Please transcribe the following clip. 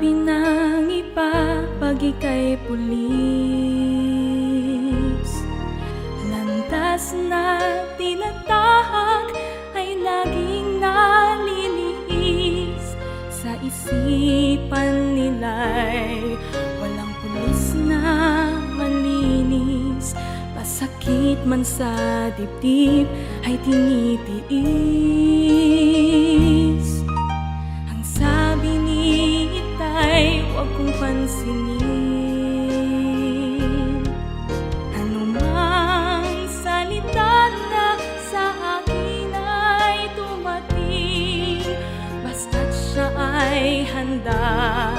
Sabi ng iba, pag ika'y pulis, landas na tinatahak ay laging nalilihis. Sa isipan nila'y walang pulis na malinis. Pasakit man sa dibdib ay tinitiis. Ang sabi ni Itay, huwag kong pansinin anumang salita na sa akin ay tumating, basta't siya ay handa